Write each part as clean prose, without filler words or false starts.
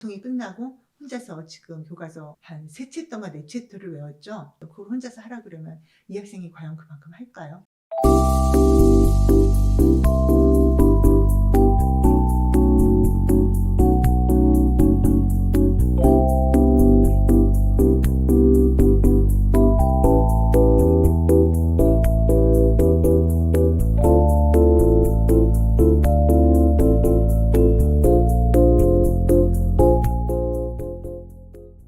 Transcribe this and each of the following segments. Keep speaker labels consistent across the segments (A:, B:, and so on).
A: 방송이 끝나고 혼자서 지금 교과서 한 3챕터인가 4챕터를 외웠죠. 그걸 혼자서 하라 그러면 이 학생이 과연 그만큼 할까요?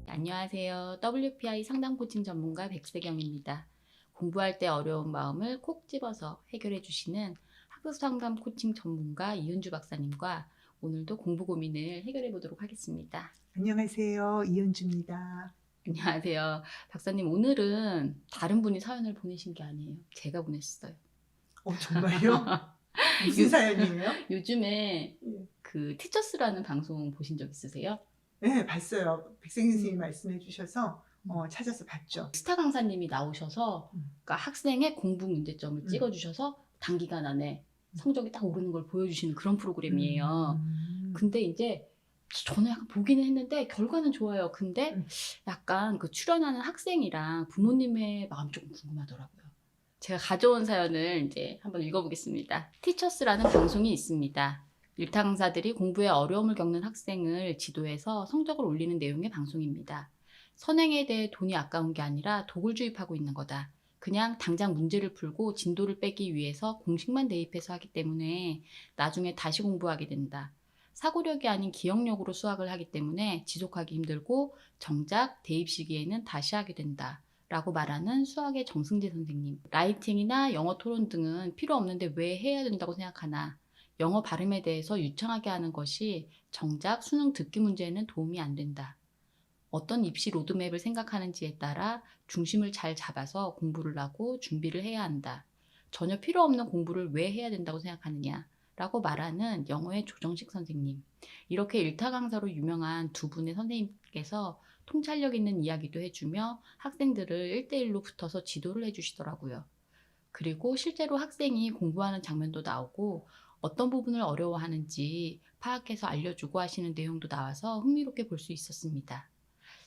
B: 안녕하세요. WPI 상담 코칭 전문가 백세경입니다. 공부할 때 어려운 마음을 콕 집어서 해결해 주시는 학습 상담 코칭 전문가 이은주 박사님과 오늘도 공부 고민을 해결해 보도록 하겠습니다.
A: 안녕하세요. 이은주입니다.
B: 안녕하세요. 박사님, 오늘은 다른 분이 사연을 보내신 게 아니에요. 제가 보냈어요.
A: 정말요? 무슨 사연이에요?
B: 요즘에
A: 예.
B: 그 티처스라는 방송 보신 적 있으세요?
A: 네, 봤어요. 백승희 선생님이 말씀해 주셔서 찾아서 봤죠.
B: 스타 강사님이 나오셔서 그러니까 학생의 공부 문제점을 찍어주셔서 단기간 안에 성적이 딱 오르는 걸 보여주시는 그런 프로그램이에요. 근데 이제 저는 약간 보기는 했는데 결과는 좋아요. 근데 약간 그 출연하는 학생이랑 부모님의 마음이 조금 궁금하더라고요. 제가 가져온 사연을 이제 한번 읽어보겠습니다. 티처스라는 방송이 있습니다. 일타 강사들이 공부에 어려움을 겪는 학생을 지도해서 성적을 올리는 내용의 방송입니다. 선행에 대해 돈이 아까운 게 아니라 독을 주입하고 있는 거다. 그냥 당장 문제를 풀고 진도를 빼기 위해서 공식만 대입해서 하기 때문에 나중에 다시 공부하게 된다. 사고력이 아닌 기억력으로 수학을 하기 때문에 지속하기 힘들고 정작 대입 시기에는 다시 하게 된다. 라고 말하는 수학의 정승재 선생님. 라이팅이나 영어 토론 등은 필요 없는데 왜 해야 된다고 생각하나? 영어 발음에 대해서 유창하게 하는 것이 정작 수능 듣기 문제에는 도움이 안 된다. 어떤 입시 로드맵을 생각하는지에 따라 중심을 잘 잡아서 공부를 하고 준비를 해야 한다. 전혀 필요 없는 공부를 왜 해야 된다고 생각하느냐? 라고 말하는 영어의 조정식 선생님. 이렇게 일타 강사로 유명한 두 분의 선생님께서 통찰력 있는 이야기도 해주며 학생들을 1대1로 붙어서 지도를 해주시더라고요. 그리고 실제로 학생이 공부하는 장면도 나오고 어떤 부분을 어려워하는지 파악해서 알려주고 하시는 내용도 나와서 흥미롭게 볼 수 있었습니다.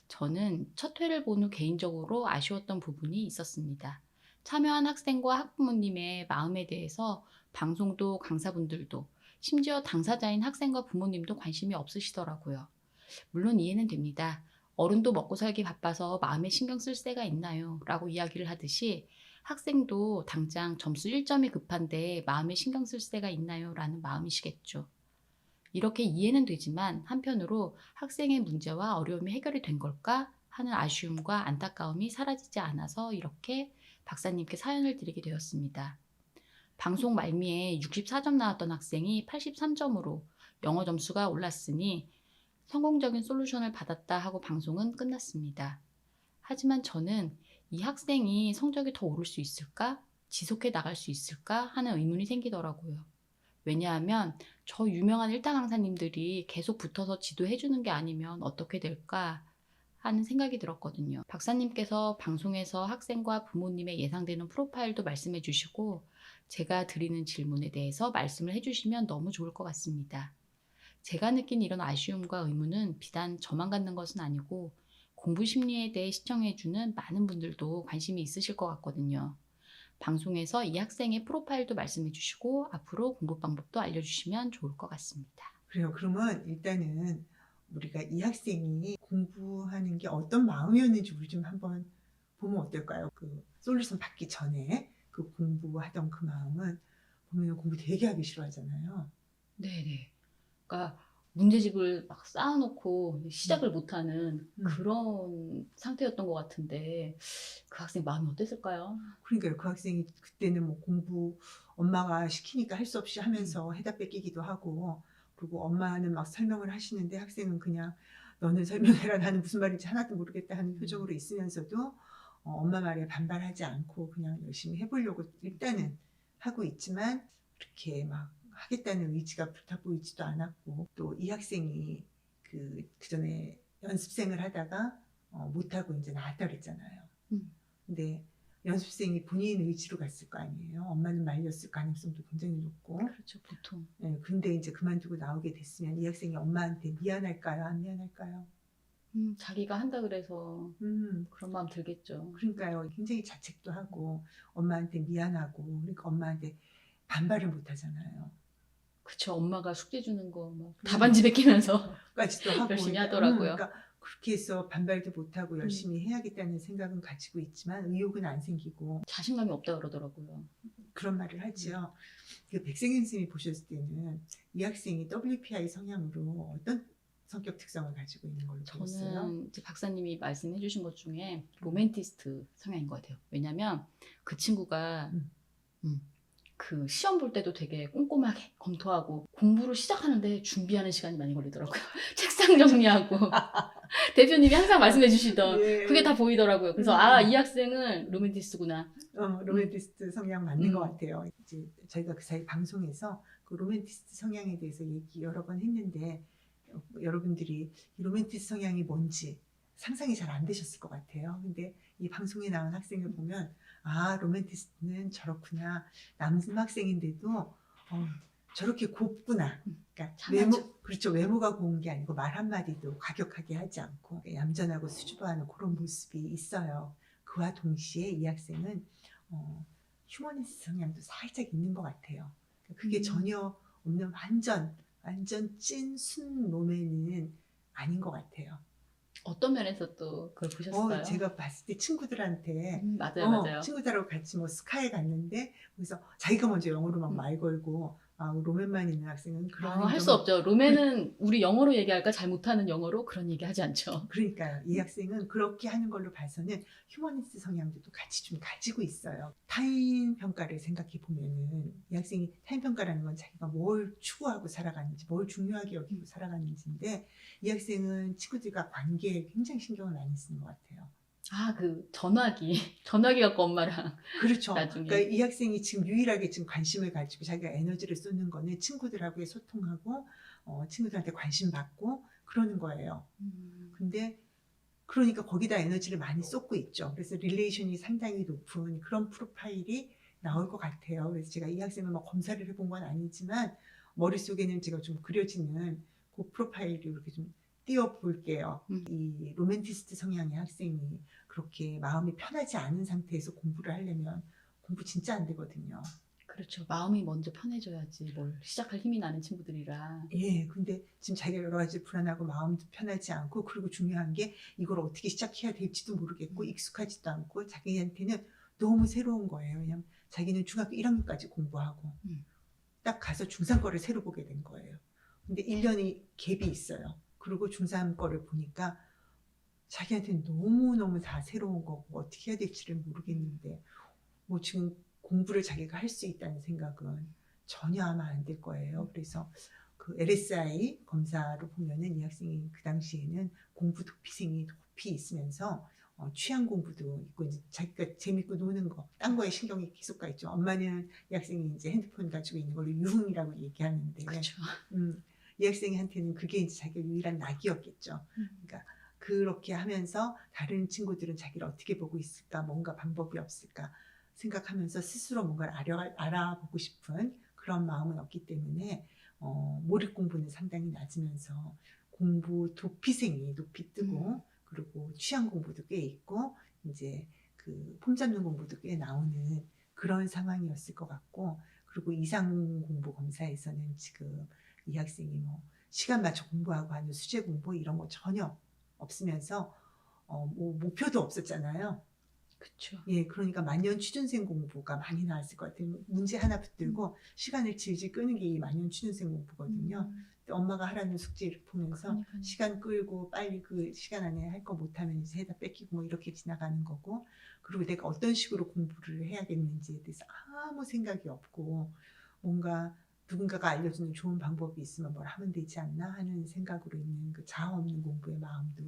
B: 저는 첫 회를 본 후 개인적으로 아쉬웠던 부분이 있었습니다. 참여한 학생과 학부모님의 마음에 대해서 방송도 강사분들도 심지어 당사자인 학생과 부모님도 관심이 없으시더라고요. 물론 이해는 됩니다. 어른도 먹고 살기 바빠서 마음에 신경 쓸 새가 있나요? 라고 이야기를 하듯이 학생도 당장 점수 1점이 급한데 마음에 신경 쓸 새가 있나요? 라는 마음이시겠죠. 이렇게 이해는 되지만 한편으로 학생의 문제와 어려움이 해결이 된 걸까 하는 아쉬움과 안타까움이 사라지지 않아서 이렇게 박사님께 사연을 드리게 되었습니다. 방송 말미에 64점 나왔던 학생이 83점으로 영어 점수가 올랐으니 성공적인 솔루션을 받았다 하고 방송은 끝났습니다. 하지만 저는 이 학생이 성적이 더 오를 수 있을까? 지속해 나갈 수 있을까? 하는 의문이 생기더라고요. 왜냐하면 저 유명한 일타 강사님들이 계속 붙어서 지도해 주는 게 아니면 어떻게 될까 하는 생각이 들었거든요. 박사님께서 방송에서 학생과 부모님의 예상되는 프로파일도 말씀해 주시고 제가 드리는 질문에 대해서 말씀을 해 주시면 너무 좋을 것 같습니다. 제가 느낀 이런 아쉬움과 의문은 비단 저만 갖는 것은 아니고 공부 심리에 대해 시청해 주는 많은 분들도 관심이 있으실 것 같거든요. 방송에서 이 학생의 프로파일도 말씀해 주시고 앞으로 공부 방법도 알려주시면 좋을 것 같습니다.
A: 그래요. 그러면 일단은 우리가 이 학생이 공부하는 게 어떤 마음이었는지 우리 좀 한번 보면 어떨까요? 그 솔루션 받기 전에 그 공부하던 그 마음은 보면 공부 되게 하기 싫어하잖아요.
B: 네네. 그러니까 문제집을 막 쌓아놓고 시작을 못하는 그런 상태였던 것 같은데 그 학생 마음이 어땠을까요?
A: 그러니까요. 그 학생이 그때는 뭐 공부 엄마가 시키니까 할 수 없이 하면서 해다 뺏기기도 하고, 그리고 엄마는 막 설명을 하시는데 학생은 그냥 너는 설명해라, 나는 무슨 말인지 하나도 모르겠다 하는 표정으로 있으면서도 엄마 말에 반발하지 않고 그냥 열심히 해보려고 일단은 하고 있지만 그렇게 막 하겠다는 의지가 불타 보이지도 않았고, 또 이 학생이 그 전에 연습생을 하다가 못하고 이제 나왔다 그랬잖아요. 근데 연습생이 본인 의지로 갔을 거 아니에요. 엄마는 말렸을 가능성도 굉장히 높고.
B: 그렇죠, 보통.
A: 예, 근데 이제 그만두고 나오게 됐으면 이 학생이 엄마한테 미안할까요? 안 미안할까요?
B: 자기가 한다 그래서
A: 음,
B: 그런 마음 들겠죠.
A: 그러니까요. 굉장히 자책도 하고 엄마한테 미안하고 그러니까 엄마한테 반발을 못 하잖아요.
B: 그쵸, 엄마가 숙제 주는 거 막 답안지 베끼면서
A: 까지도 하고
B: 열심히
A: 그러니까,
B: 하더라고요.
A: 그러니까 그렇게 해서 반발도 못 하고 열심히 해야겠다는 생각은 가지고 있지만 의욕은 안 생기고
B: 자신감이 없다 그러더라고요.
A: 그런 말을 하지요. 그 백승현 선생님이 보셨을 때는 이 학생이 WPI 성향으로 어떤 성격 특성을 가지고 있는 걸로 보였어요?
B: 저는 이제 박사님이 말씀해 주신 것 중에 로맨티스트 성향인 것 같아요. 왜냐면 그 친구가 그 시험 볼 때도 되게 꼼꼼하게 검토하고 공부를 시작하는데 준비하는 시간이 많이 걸리더라고요. 책상 정리하고 대표님이 항상 말씀해 주시던
A: 예.
B: 그게 다 보이더라고요. 그래서 이 학생은 로맨티스트구나.
A: 로맨티스트 성향 맞는 것
B: 음.
A: 같아요. 이제 저희가 그 사이 방송에서 그 로맨티스트 성향에 대해서 얘기 여러 번 했는데 여러분들이 이 로맨티스트 성향이 뭔지 상상이 잘 안 되셨을 것 같아요. 근데 이 방송에 나온 학생을 보면 로맨티스트는 저렇구나. 남학생인데도 저렇게 곱구나. 그러니까
B: 참하죠.
A: 그렇죠. 외모가 고운 게 아니고 말 한마디도 과격하게 하지 않고 얌전하고 수줍어하는 그런 모습이 있어요. 그와 동시에 이 학생은 휴머니스트 성향도 살짝 있는 것 같아요. 그게 전혀 없는 완전 찐 순로맨은 아닌 것 같아요.
B: 어떤 면에서 또 그걸 보셨어요?
A: 제가 봤을 때 친구들한테
B: 맞아요, 맞아요.
A: 친구들하고 같이 뭐 스카에 갔는데 거기서 자기가 먼저 영어로 막 말 걸고 로맨만 있는 학생은 그런
B: 할 수
A: 행동을
B: 없죠. 로맨은 우리 영어로 얘기할까 잘 못하는 영어로 그런 얘기 하지 않죠.
A: 그러니까요. 이 학생은 그렇게 하는 걸로 봐서는 휴머니스트 성향도 또 같이 좀 가지고 있어요. 타인 평가를 생각해 보면은 이 학생이 타인 평가라는 건 자기가 뭘 추구하고 살아가는지, 뭘 중요하게 여기고 살아가는지인데 이 학생은 친구들과 관계에 굉장히 신경을 많이 쓰는 것 같아요.
B: 그 전화기 갖고 엄마랑
A: 그렇죠.
B: 나중에.
A: 그러니까 이 학생이 지금 유일하게 지금 관심을 가지고 자기가 에너지를 쏟는 거는 친구들하고의 소통하고 친구들한테 관심 받고 그러는 거예요. 근데 그러니까 거기다 에너지를 많이 쏟고 있죠. 그래서 릴레이션이 상당히 높은 그런 프로파일이 나올 것 같아요. 그래서 제가 이 학생을 막 검사를 해본 건 아니지만 머릿속에는 제가 좀 그려지는 그 프로파일을 이렇게 좀 띄워볼게요. 이 로맨티스트 성향의 학생이 그렇게 마음이 편하지 않은 상태에서 공부를 하려면 공부 진짜 안 되거든요.
B: 그렇죠. 마음이 먼저 편해져야지 뭘 시작할 힘이 나는 친구들이라.
A: 예, 근데 지금 자기가 여러 가지 불안하고 마음도 편하지 않고 그리고 중요한 게 이걸 어떻게 시작해야 될지도 모르겠고 익숙하지도 않고 자기한테는 너무 새로운 거예요. 왜냐면 자기는 중학교 1학년까지 공부하고 딱 가서 중3 거를 새로 보게 된 거예요. 근데 1년이 갭이 있어요. 그리고 중3 거를 보니까 자기한테는 너무너무 다 새로운 거고 어떻게 해야 될지를 모르겠는데 뭐 지금 공부를 자기가 할 수 있다는 생각은 전혀 아마 안 될 거예요. 그래서 그 LSI 검사로 보면은 이 학생이 그 당시에는 공부 도피생이 높이 있으면서 취향 공부도 있고 이제 자기가 재밌고 노는 거, 딴 거에 신경이 계속 가 있죠. 엄마는 이 학생이 이제 핸드폰 가지고 있는 걸로 유흥이라고 얘기하는데,
B: 그렇죠.
A: 이 학생한테는 그게 이제 자기가 유일한 낙이었겠죠. 그러니까 그렇게 하면서 다른 친구들은 자기를 어떻게 보고 있을까, 뭔가 방법이 없을까 생각하면서 스스로 뭔가를 알아보고 싶은 그런 마음은 없기 때문에 몰입 공부는 상당히 낮으면서 공부 도피생이 높이 뜨고 그리고 취향 공부도 꽤 있고 이제 그 폼 잡는 공부도 꽤 나오는 그런 상황이었을 것 같고 그리고 이상 공부 검사에서는 지금 이 학생이 뭐 시간 맞춰 공부하고 하는 수제 공부 이런 거 전혀 없으면서 뭐 목표도 없었잖아요.
B: 그렇죠.
A: 예, 그러니까 만년 취준생 공부가 많이 나왔을 것 같아요. 문제 하나 붙들고 시간을 질질 끄는 게 이 만년 취준생 공부거든요. 근데 엄마가 하라는 숙제를 보면서
B: 그러니까요.
A: 시간 끌고 빨리 그 시간 안에 할 거 못하면 이제 해다 뺏기고 뭐 이렇게 지나가는 거고 그리고 내가 어떤 식으로 공부를 해야겠는지에 대해서 아무 생각이 없고 뭔가 누군가가 알려주는 좋은 방법이 있으면 뭘 하면 되지 않나 하는 생각으로 있는 그 자아 없는 공부의 마음도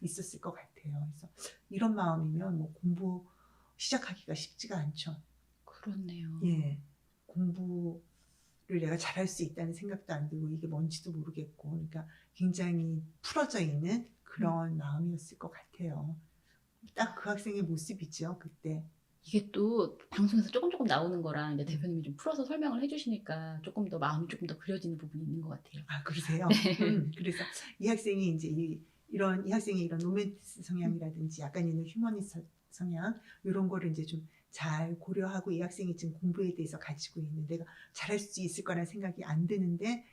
A: 있었을 것 같아요. 그래서 이런 마음이면 뭐 공부 시작하기가 쉽지가 않죠.
B: 그렇네요.
A: 예, 공부를 내가 잘할 수 있다는 생각도 안 들고 이게 뭔지도 모르겠고, 그러니까 굉장히 풀어져 있는 그런 마음이었을 것 같아요. 딱 그 학생의 모습이죠, 그때.
B: 이게 또 방송에서 조금 나오는 거랑 이제 대표님이 좀 풀어서 설명을 해주시니까 조금 더 마음이 조금 더 그려지는 부분이 있는 것 같아요.
A: 아, 그러세요?
B: 네.
A: 그래서 이 학생이 이제 이 학생의 이런 로맨티스 성향이라든지 약간 있는 휴머니스트 성향 이런 거를 이제 좀 잘 고려하고 이 학생이 지금 공부에 대해서 가지고 있는 내가 잘할 수 있을 거라는 생각이 안 드는데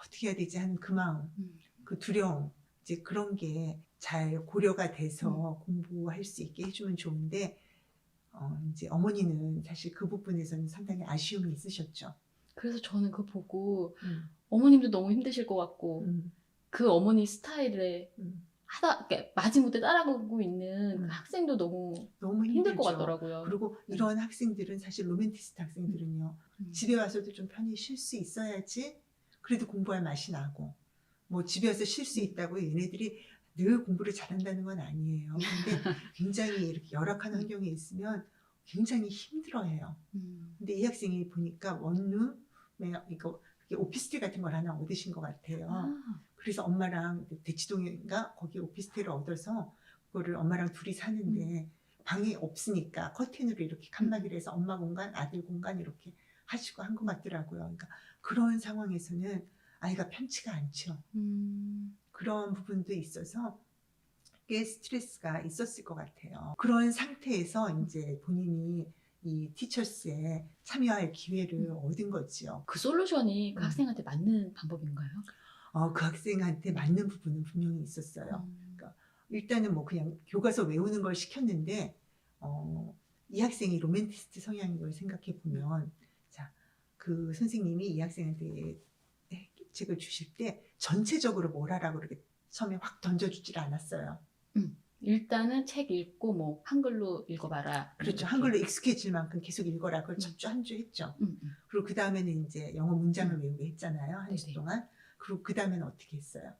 A: 어떻게 해야 되지 하는 그 마음,
B: 음.
A: 그 두려움 이제 그런 게 잘 고려가 돼서 공부할 수 있게 해주면 좋은데 이제 어머니는 사실 그 부분에서는 상당히 아쉬움이 있으셨죠.
B: 그래서 저는 그거 보고
A: 음,
B: 어머님도 너무 힘드실 것 같고
A: 음,
B: 그 어머니 스타일에
A: 음.
B: 이렇게 마지못해 따라가고 있는 그
A: 음.
B: 학생도 너무
A: 너무
B: 힘들 것
A: 힘들죠.
B: 같더라고요.
A: 그리고 이런 학생들은 사실 로맨티스트 학생들은요.
B: 음.
A: 집에 와서도 좀 편히 쉴 수 있어야지 그래도 공부할 맛이 나고 뭐 집에 와서 쉴 수 있다고 얘네들이 늘 공부를 잘한다는 건 아니에요. 근데 굉장히 이렇게 열악한 환경에 있으면 굉장히 힘들어해요. 근데 이 학생이 보니까 원룸에 이거 그게 오피스텔 같은 걸 하나 얻으신 것 같아요.
B: 아,
A: 그래서 엄마랑 대치동인가 거기 오피스텔을 얻어서 그거를 엄마랑 둘이 사는데 방이 없으니까 커튼으로 이렇게 칸막이를 해서 엄마 공간, 아들 공간 이렇게 하시고 한 것 같더라고요. 그러니까 그런 상황에서는 아이가 편치가 않죠. 그런 부분도 있어서 꽤 스트레스가 있었을 것 같아요. 그런 상태에서 이제 본인이 이 티처스에 참여할 기회를 얻은 거지요.
B: 그 솔루션이 그
A: 음.
B: 학생한테 맞는 방법인가요?
A: 그 학생한테 맞는 부분은 분명히 있었어요. 그러니까 일단은 뭐 그냥 교과서 외우는 걸 시켰는데 이 학생이 로맨티스트 성향인 걸 생각해 보면 자, 그 선생님이 이 학생한테 책을 주실 때 전체적으로 뭘 하라고 그렇게 처음에 확 던져주질 않았어요.
B: 일단은 책 읽고 뭐 한글로 읽어봐라.
A: 그렇죠.
B: 이렇게.
A: 한글로 익숙해질 만큼 계속 읽어라. 그걸 첫 주 한 주 했죠. 그리고 그 다음에는 이제 영어 문장을 외우게 했잖아요. 한 주
B: 네네.
A: 동안. 그리고 그 다음에는 어떻게 했어요?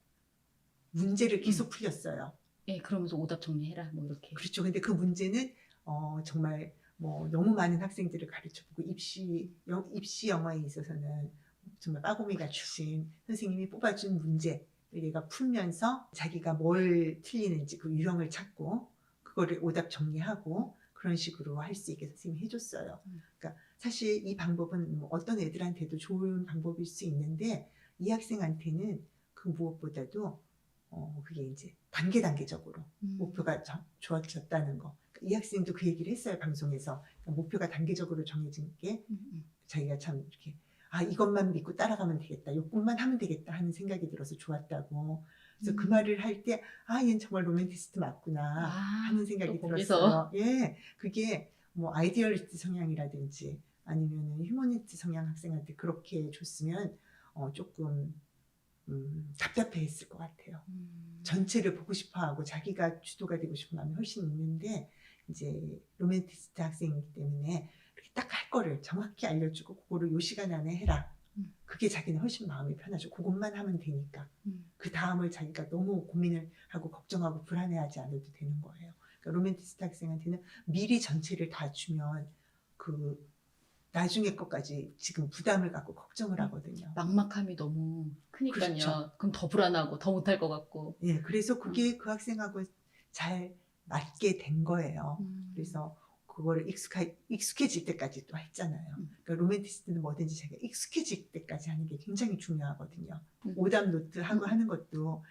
A: 문제를 계속 풀렸어요.
B: 예, 그러면서 오답 정리해라. 뭐 이렇게.
A: 그렇죠. 근데 그 문제는 정말 뭐 너무 많은 학생들을 가르쳐보고 입시 영어에 있어서는 정말 빠고미가 주신 선생님이 뽑아준 문제를 얘가 풀면서 자기가 뭘 틀리는지 그 유형을 찾고 그거를 오답 정리하고 그런 식으로 할 수 있게 선생님이 해줬어요. 그러니까 사실 이 방법은 뭐 어떤 애들한테도 좋은 방법일 수 있는데 이 학생한테는 그 무엇보다도 그게 이제 단계적으로 목표가 좋아졌다는 거. 이 학생도 그 얘기를 했어요, 방송에서. 그러니까 목표가 단계적으로 정해진 게 자기가 참 이렇게 이것만 믿고 따라가면 되겠다. 요것만 하면 되겠다 하는 생각이 들어서 좋았다고. 그래서 그 말을 할 때 얘는 정말 로맨티스트 맞구나 하는 생각이
B: 또 거기서.
A: 들었어요. 예, 그게 뭐 아이디얼리스트 성향이라든지 아니면은 휴머니스트 성향 학생한테 그렇게 줬으면 조금 답답해했을 것 같아요. 전체를 보고 싶어하고 자기가 주도가 되고 싶은 마음이 훨씬 있는데 이제 로맨티스트 학생이기 때문에 이렇게 딱 할 거를 정확히 알려주고 그거를 요 시간 안에 해라. 그게 자기는 훨씬 마음이 편하죠. 그것만 하면 되니까. 그 다음을 자기가 너무 고민을 하고 걱정하고 불안해하지 않아도 되는 거예요. 그러니까 로맨티스트 학생한테는 미리 전체를 다 주면 그 나중에 것까지 지금 부담을 갖고 걱정을 하거든요.
B: 막막함이 너무 크니까요.
A: 그렇죠.
B: 그럼 더 불안하고 더 못할 것 같고.
A: 예, 그래서 그게 그 학생하고 잘 맞게 된 거예요. 그래서 그거를 익숙해질 때까지 또 했잖아요. 그러니까 로맨티스트는 뭐든지 자기가 익숙해질 때까지 하는 게 굉장히 중요하거든요. 오답 노트 하고 하는 것도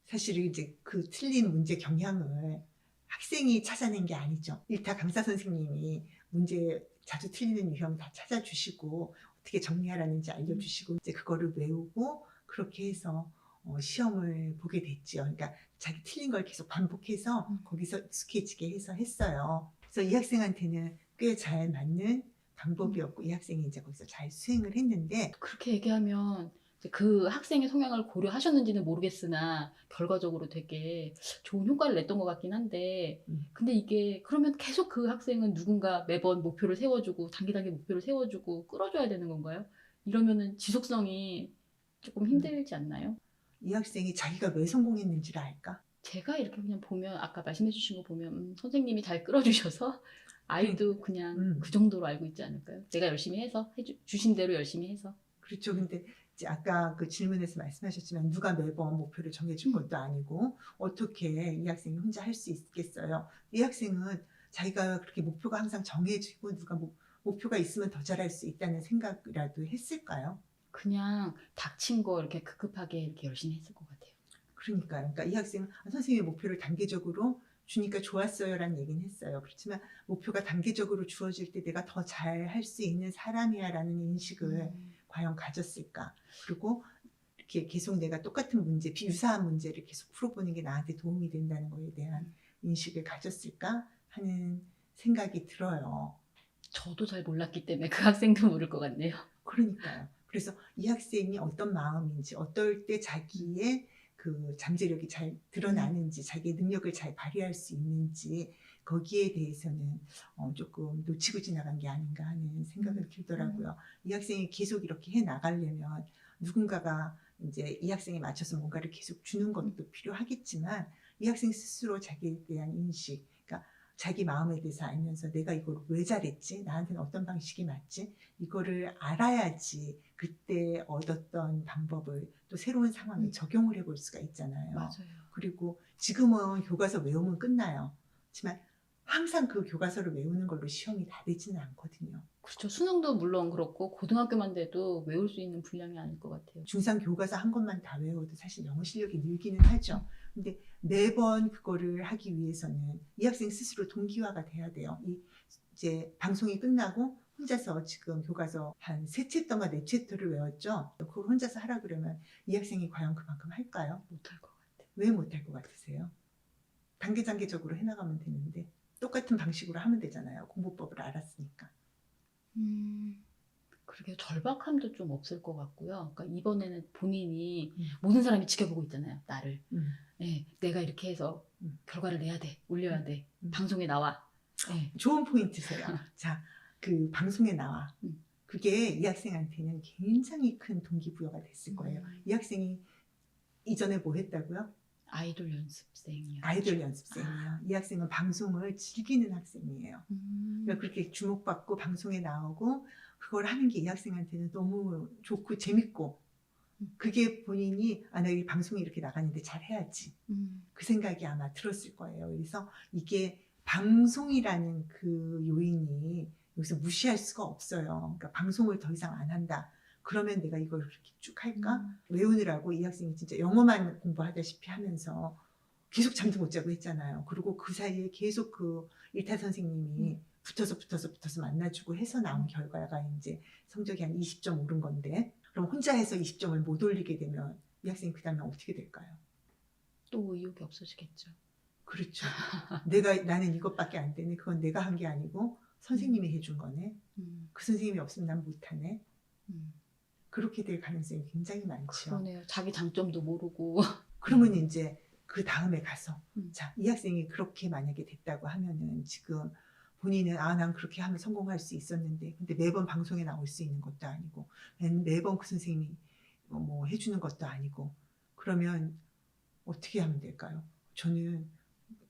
A: 사실 이제 그 틀린 문제 경향을 학생이 찾아낸 게 아니죠. 일타 강사 선생님이 문제 자주 틀리는 유형 다 찾아주시고 어떻게 정리하라는지 알려주시고 이제 그거를 외우고 그렇게 해서 시험을 보게 됐죠. 그러니까 자기 틀린 걸 계속 반복해서 거기서 익숙해지게 해서 했어요. 그래서 이 학생한테는 꽤 잘 맞는 방법이었고 이 학생이 이제 거기서 잘 수행을 했는데
B: 그렇게 얘기하면 이제 그 학생의 성향을 고려하셨는지는 모르겠으나 결과적으로 되게 좋은 효과를 냈던 것 같긴 한데 근데 이게 그러면 계속 그 학생은 누군가 매번 목표를 세워주고 단계 목표를 세워주고 끌어줘야 되는 건가요? 이러면은 지속성이 조금 힘들지 않나요?
A: 이 학생이 자기가 왜 성공했는지를 알까?
B: 제가 이렇게 그냥 보면 아까 말씀해 주신 거 보면 선생님이 잘 끌어주셔서 아이도 그냥 그 정도로 알고 있지 않을까요? 내가 열심히 해서 주신 대로 열심히 해서.
A: 그렇죠. 근데 이제 아까 그 질문에서 말씀하셨지만 누가 매번 목표를 정해줄 것도 아니고 어떻게 이 학생이 혼자 할 수 있겠어요? 이 학생은 자기가 그렇게 목표가 항상 정해지고 누가 목표가 있으면 더 잘할 수 있다는 생각이라도 했을까요?
B: 그냥 닥친 거 이렇게 급급하게 이렇게 열심히 했을 것 같아요.
A: 그러니까요. 그러니까 이 학생은 선생님의 목표를 단계적으로 주니까 좋았어요라는 얘기는 했어요. 그렇지만 목표가 단계적으로 주어질 때 내가 더 잘 할 수 있는 사람이야라는 인식을 과연 가졌을까? 그리고 이렇게 계속 내가 똑같은 문제, 비유사한 문제를 계속 풀어보는 게 나한테 도움이 된다는 거에 대한 인식을 가졌을까 하는 생각이 들어요.
B: 저도 잘 몰랐기 때문에 그 학생도 모를 것 같네요.
A: 그러니까요. 그래서 이 학생이 어떤 마음인지, 어떨 때 자기의 그 잠재력이 잘 드러나는지, 자기의 능력을 잘 발휘할 수 있는지 거기에 대해서는 조금 놓치고 지나간 게 아닌가 하는 생각을 들더라고요. 이 학생이 계속 이렇게 해 나가려면 누군가가 이제 이 학생에 맞춰서 뭔가를 계속 주는 것도 필요하겠지만 이 학생 스스로 자기에 대한 인식, 그러니까 자기 마음에 대해서 알면서 내가 이걸 왜 잘했지? 나한테는 어떤 방식이 맞지? 이거를 알아야지 그때 얻었던 방법을 또 새로운 상황에 적용을 해볼 수가 있잖아요.
B: 맞아요.
A: 그리고 지금은 교과서 외우면 끝나요. 하지만 항상 그 교과서를 외우는 걸로 시험이 다 되지는 않거든요.
B: 그렇죠. 수능도 물론 그렇고 고등학교만 돼도 외울 수 있는 분량이 아닐 것 같아요.
A: 중3 교과서 한 것만 다 외워도 사실 영어 실력이 늘기는 하죠. 근데 매번 그거를 하기 위해서는 이 학생 스스로 동기화가 돼야 돼요. 이제 방송이 끝나고 혼자서 지금 교과서 한 3챕터인가 4챕터를 외웠죠. 그걸 혼자서 하라 그러면 이 학생이 과연 그만큼 할까요?
B: 못할 것 같아요.
A: 왜 못할 것 같으세요? 단계적으로 해나가면 되는데 똑같은 방식으로 하면 되잖아요. 공부법을 알았으니까.
B: 그러게요. 절박함도 좀 없을 것 같고요. 그러니까 이번에는 본인이 모든 사람이 지켜보고 있잖아요. 나를. 네, 내가 이렇게 해서 결과를 내야 돼. 올려야 돼. 방송에 나와. 네.
A: 좋은 포인트세요. 자, 그 방송에 나와. 그게 이 학생한테는 굉장히 큰 동기부여가 됐을 거예요. 이 학생이 이전에 뭐 했다고요?
B: 아이돌 연습생이요.
A: 아이돌 연습생이에요. 이 학생은 방송을 즐기는 학생이에요. 그러니까 그렇게 주목받고 방송에 나오고 그걸 하는 게 이 학생한테는 너무 좋고 재밌고 그게 본인이 내가 이 방송에 이렇게 나가는데 잘 해야지. 그 생각이 아마 들었을 거예요. 그래서 이게 방송이라는 그 요인이 여기서 무시할 수가 없어요. 그러니까 방송을 더 이상 안 한다. 그러면 내가 이걸 그렇게 쭉 할까? 외우느라고 이 학생이 진짜 영어만 공부하다시피 하면서 계속 잠도 못 자고 했잖아요. 그리고 그 사이에 계속 그 일타 선생님이 붙어서 만나주고 해서 나온 결과가 이제 성적이 한 20점 오른 건데 그럼 혼자 해서 20점을 못 올리게 되면 이 학생이 그 다음에 어떻게 될까요?
B: 또 의욕이 없어지겠죠.
A: 그렇죠. 나는 이것밖에 안 되네. 그건 내가 한 게 아니고 선생님이 해준 거네. 그 선생님이 없으면 난 못하네. 그렇게 될 가능성이 굉장히 많죠.
B: 그러네요. 자기 장점도 모르고.
A: 그러면 이제 그 다음에 가서 자, 이 학생이 그렇게 만약에 됐다고 하면은 지금 본인은 난 그렇게 하면 성공할 수 있었는데 근데 매번 방송에 나올 수 있는 것도 아니고 매번 그 선생님이 뭐 해주는 것도 아니고 그러면 어떻게 하면 될까요? 저는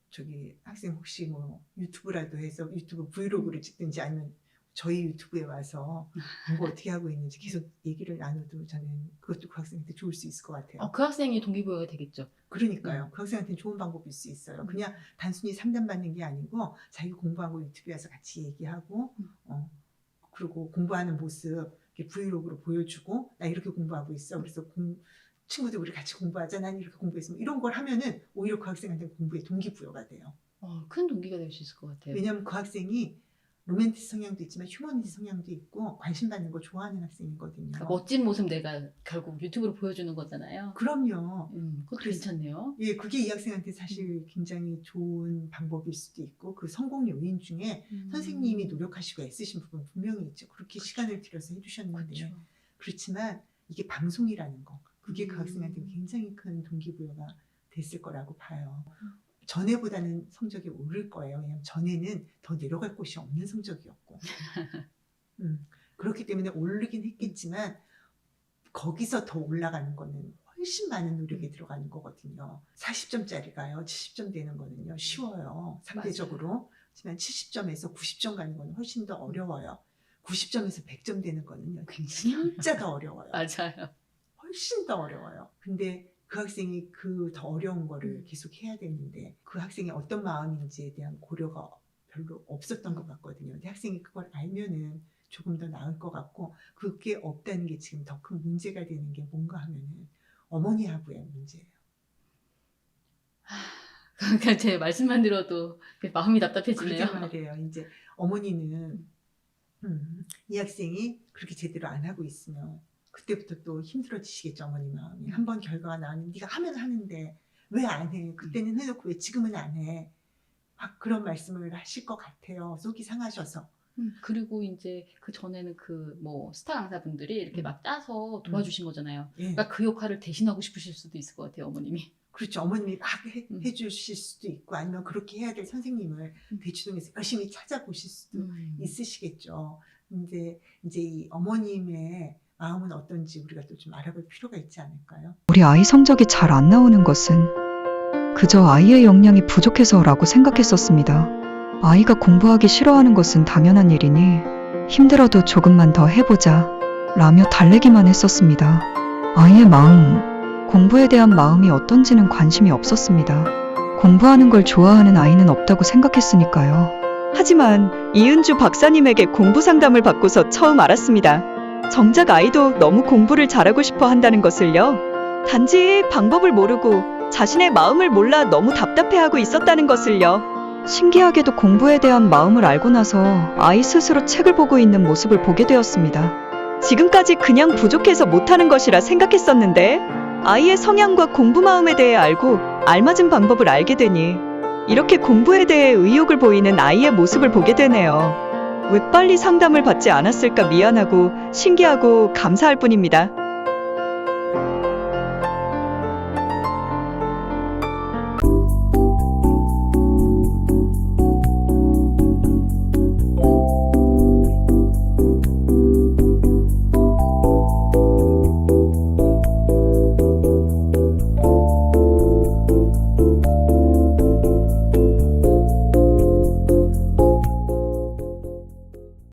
A: 저기 학생 혹시 뭐 유튜브라도 해서 유튜브 브이로그를 찍든지 아니면 저희 유튜브에 와서 공부 어떻게 하고 있는지 계속 얘기를 나눠도 저는 그것도 그 학생한테 좋을 수 있을 것 같아요.
B: 그 학생이 동기부여가 되겠죠.
A: 그러니까요. 그 학생한테는 좋은 방법일 수 있어요. 그냥 단순히 상담받는 게 아니고 자기 공부하고 유튜브에 와서 같이 얘기하고 그리고 공부하는 모습 이렇게 브이로그로 보여주고 나 이렇게 공부하고 있어. 그래서 친구들 우리 같이 공부하자. 난 이렇게 공부했어. 이런 걸 하면은 오히려 그 학생한테 공부에 동기부여가 돼요.
B: 큰 동기가 될 수 있을 것 같아요.
A: 왜냐하면 그 학생이 로맨티스 성향도 있지만 휴머니티 성향도 있고 관심 받는 거 좋아하는 학생이거든요.
B: 그러니까 멋진 모습 내가 결국 유튜브로 보여주는 거잖아요.
A: 그럼요.
B: 그것도 괜찮네요.
A: 예, 그게 이 학생한테 사실 굉장히 좋은 방법일 수도 있고 그 성공 요인 중에 선생님이 노력하시고 애쓰신 부분 분명히 있죠. 그렇게 시간을 들여서 해주셨는데 그렇지만 이게 방송이라는 거 그게 그 학생한테 굉장히 큰 동기부여가 됐을 거라고 봐요. 전에보다는 성적이 오를 거예요. 왜냐하면 전에는 더 내려갈 곳이 없는 성적이었고 그렇기 때문에 오르긴 했겠지만 거기서 더 올라가는 거는 훨씬 많은 노력이 들어가는 거거든요. 40점짜리가요. 70점 되는 거는요. 쉬워요. 상대적으로. 하지만 70점에서 90점 가는 거는 훨씬 더 어려워요. 90점에서 100점 되는 거는요. 진짜 더 어려워요.
B: 맞아요.
A: 훨씬 더 어려워요. 근데 그 학생이 그 더 어려운 거를 계속 해야 되는데 그 학생이 어떤 마음인지에 대한 고려가 별로 없었던 것 같거든요. 근데 학생이 그걸 알면은 조금 더 나을 것 같고, 그게 없다는 게 지금 더 큰 문제가 되는 게 뭔가 하면은 어머니하고의 문제예요.
B: 그러니까 제 말씀만 들어도 마음이 답답해지네요.
A: 그러게 말이에요. 이제 어머니는 이 학생이 그렇게 제대로 안 하고 있으면 그때부터 또 힘들어지시겠죠. 어머니 마음이. 한번 결과가 나오면 네가 하면 하는데 왜 안 해? 그때는 해놓고 왜 지금은 안 해? 막 그런 말씀을 하실 것 같아요. 속이 상하셔서.
B: 그리고 이제 그 전에는 그 뭐 스타 강사분들이 이렇게 막 짜서 도와주신 거잖아요.
A: 예.
B: 그러니까 그 역할을 대신하고 싶으실 수도 있을 것 같아요, 어머님이.
A: 그렇죠. 어머님이 막
B: 음.
A: 해주실 수도 있고, 아니면 그렇게 해야 될 선생님을 대치동에서 열심히 찾아보실 수도 있으시겠죠. 근데 이제 이 어머님의 마음은 어떤지 우리가 또 좀 알아볼 필요가 있지 않을까요?
C: 우리 아이 성적이 잘 안 나오는 것은 그저 아이의 역량이 부족해서라고 생각했었습니다. 아이가 공부하기 싫어하는 것은 당연한 일이니 힘들어도 조금만 더 해보자 라며 달래기만 했었습니다. 아이의 마음, 공부에 대한 마음이 어떤지는 관심이 없었습니다. 공부하는 걸 좋아하는 아이는 없다고 생각했으니까요. 하지만 이은주 박사님에게 공부 상담을 받고서 처음 알았습니다. 정작 아이도 너무 공부를 잘하고 싶어 한다는 것을요. 단지 방법을 모르고 자신의 마음을 몰라 너무 답답해하고 있었다는 것을요. 신기하게도 공부에 대한 마음을 알고 나서 아이 스스로 책을 보고 있는 모습을 보게 되었습니다. 지금까지 그냥 부족해서 못하는 것이라 생각했었는데 아이의 성향과 공부 마음에 대해 알고 알맞은 방법을 알게 되니 이렇게 공부에 대해 의욕을 보이는 아이의 모습을 보게 되네요. 왜 빨리 상담을 받지 않았을까 미안하고 신기하고 감사할 뿐입니다.